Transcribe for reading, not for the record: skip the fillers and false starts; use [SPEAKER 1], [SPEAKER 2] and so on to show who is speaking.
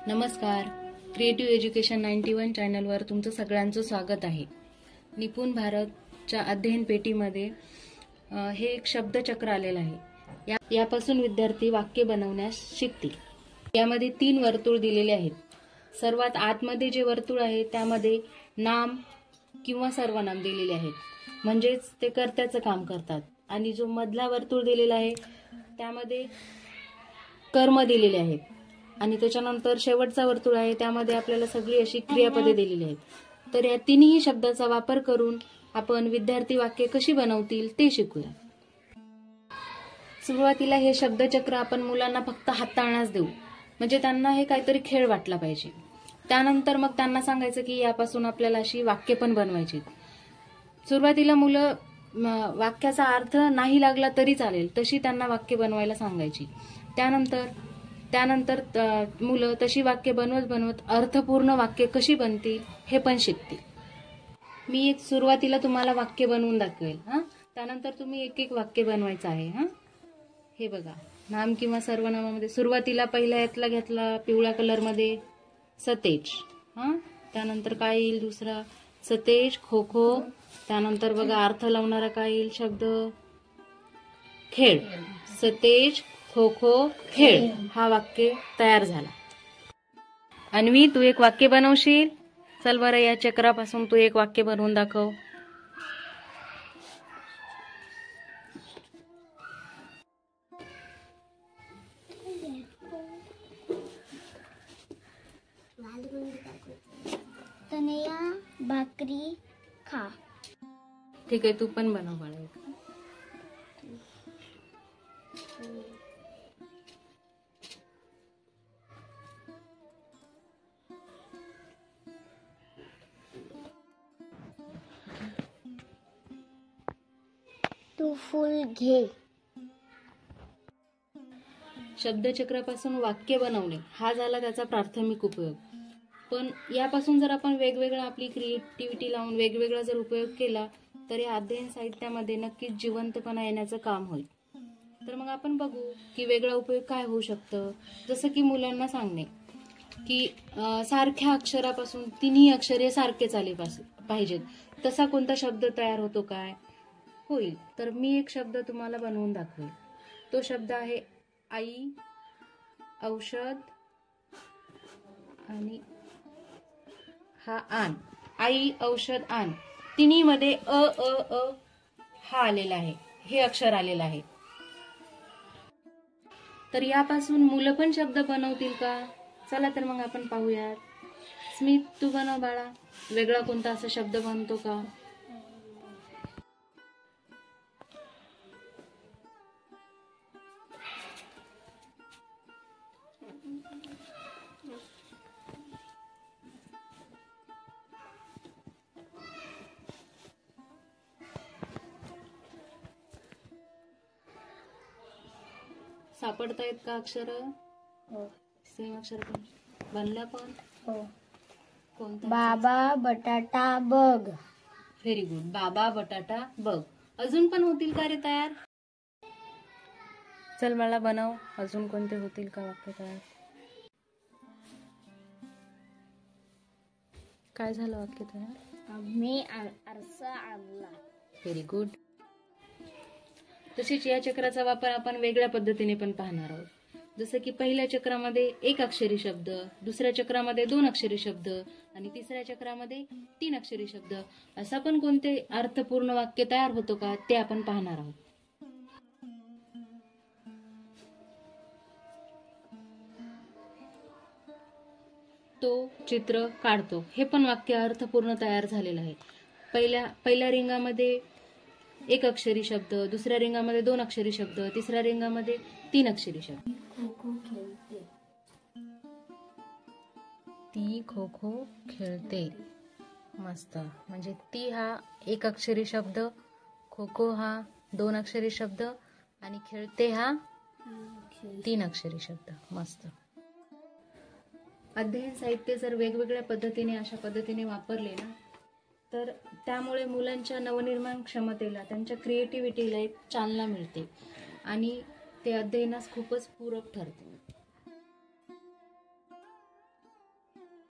[SPEAKER 1] नमस्कार. Creative education 91 चॅनलवर तुमचं सगळ्यांचं स्वागत आहे. निपुण भारतच्या अध्ययन पेटीमध्ये हे एक शब्दचक्र आलेलं आहे. यापासून विद्यार्थी वाक्य बनवण्यास शिकतील. यामध्ये 3 वर्तुळ दिलेले आहेत. सर्वात आतमध्ये जे वर्तुळ आहे त्यामध्ये नाम किंवा सर्वनाम दिलेले आहेत, म्हणजेच ते कर्त्याचं काम करतात. आणि जो मधला वर्तुळ दिलेला आहे त्यामध्ये कर्म दिलेले आहेत. आणि त्याच्यानंतर शेवटचा वर्तुळ आहे त्यामध्ये आपल्याला सगळी अशी क्रियापदे दिलेली आहेत. तर या तिन्ही शब्दाचा वापर करून आपण विद्यार्थी वाक्य कशी बनवतील ते शिकूया. सुरुवातीला हे शब्दचक्र आपण मुलांना फक्त हाताळण्यास देऊ, म्हणजे त्यांना हे काहीतरी खेळ वाटला पाहिजे. त्यानंतर मग त्यांना सांगायचं की यापासून आपल्याला अशी वाक्य पण बनवायची. सुरुवातीला मुलं वाक्याचा अर्थ नाही लागला तरी चालेल तशी त्यांना वाक्य बनवायला सांगायची. त्यानंतर मुलं तशी वाक्य बनवत अर्थपूर्ण वाक्य कशी बनतील हे पण शिकतील. मी एक सुरुवातीला तुम्हाला वाक्य बनवून दाखवेल. त्यानंतर तुम्ही एक एक वाक्य बनवायचं आहे. हे बघा, नाम किंवा सर्वनामामध्ये सुरुवातीला पहिल्या यातला घेतला पिवळ्या कलर मध्ये सतेज. त्यानंतर काय येईल दुसरा सतेज खो खो. त्यानंतर बघा अर्थ लावणारा काय येईल शब्द खेळ. सतेज खो खो खेळ हा वाक्य तयार झाला. अन्वी, तू एक वाक्य बनवशील? चल बरं, या चक्रापासून तू एक वाक्य बनवून दाखव.
[SPEAKER 2] तनया भाकरी खा.
[SPEAKER 1] ठीक आहे, तू पण बनव बाळा.
[SPEAKER 2] तू फुल घे.
[SPEAKER 1] शब्दचक्रापासून वाक्य बनवणे हा झाला त्याचा प्राथमिक उपयोग. पण यापासून जर आपण वेगवेगळा आपली क्रिएटिव्हिटी लावून वेगवेगळा जर उपयोग केला तर या अध्ययन साहित्यामध्ये नक्कीच जिवंतपणा येण्याचं काम होईल. तर मग आपण बघू की वेगळा उपयोग काय होऊ शकतं. जसं की मुलांना सांगणे की सारख्या अक्षरापासून तिन्ही अक्षरे सारखेच आले पाहिजेत, तसा कोणता शब्द तयार होतो काय होईल. तर मी एक शब्द तुम्हाला बनवून दाखवेल. तो शब्द आहे आई, औषध आणि हा आण. आई, औषध, आण. तिन्ही मध्ये अ अ अ हा आलेला आहे, हे अक्षर आलेलं आहे. तर यापासून मुलं पण शब्द बनवतील का? चला तर मग आपण पाहूयात. स्मित, तू बनव बाळा. वेगळा कोणता असा शब्द बनतो का? सापडतायत का अक्षर?
[SPEAKER 2] हो.
[SPEAKER 1] सेम अक्षर पण बनला पण?
[SPEAKER 2] हो.
[SPEAKER 1] कोणता?
[SPEAKER 2] बाबा बटाटा बघ.
[SPEAKER 1] Very good. बाबा बटाटा बघ. अजून पण होतील का रे तयार? चल मला बनव. अजून कोणते होतील का वाक्य तयार? काय झालं वाक्य तयार?
[SPEAKER 2] मी आरसा आणला.
[SPEAKER 1] Very good. तसेच या चक्राचा वापर आपण वेगळ्या पद्धतीने पण पाहणार आहोत. जसं की पहिल्या चक्रामध्ये 1 अक्षरी शब्द, दुसऱ्या चक्रामध्ये 2 अक्षरी शब्द आणि तिसऱ्या चक्रामध्ये 3 अक्षरी शब्द, असा पण कोणते अर्थपूर्ण वाक्य तयार होतो का ते आपण पाहणार आहोत. तो चित्र काढतो हे पण वाक्य अर्थपूर्ण तयार झालेलं आहे. पहिल्या रिंगामध्ये 1 अक्षरी शब्द, दुसऱ्या रिंगामध्ये 2 अक्षरी शब्द, तिसऱ्या रिंगामध्ये 3 अक्षरी शब्द.
[SPEAKER 2] खो खो खेळते.
[SPEAKER 1] ती खो खो खेळते. मस्त. म्हणजे ती हा 1 अक्षरी शब्द, खो खो हा 2 अक्षरी शब्द आणि खेळते हा 3 अक्षरी शब्द. मस्त. अध्ययन साहित्य जर वेगवेगळ्या पद्धतीने अशा पद्धतीने वापरले ना तर त्यामुळे मुलांच्या नवनिर्माण क्षमतेला, त्यांच्या क्रिएटिव्हिटीला एक चालना मिळते आणि ते अध्ययनास खूपच पूरक ठरते.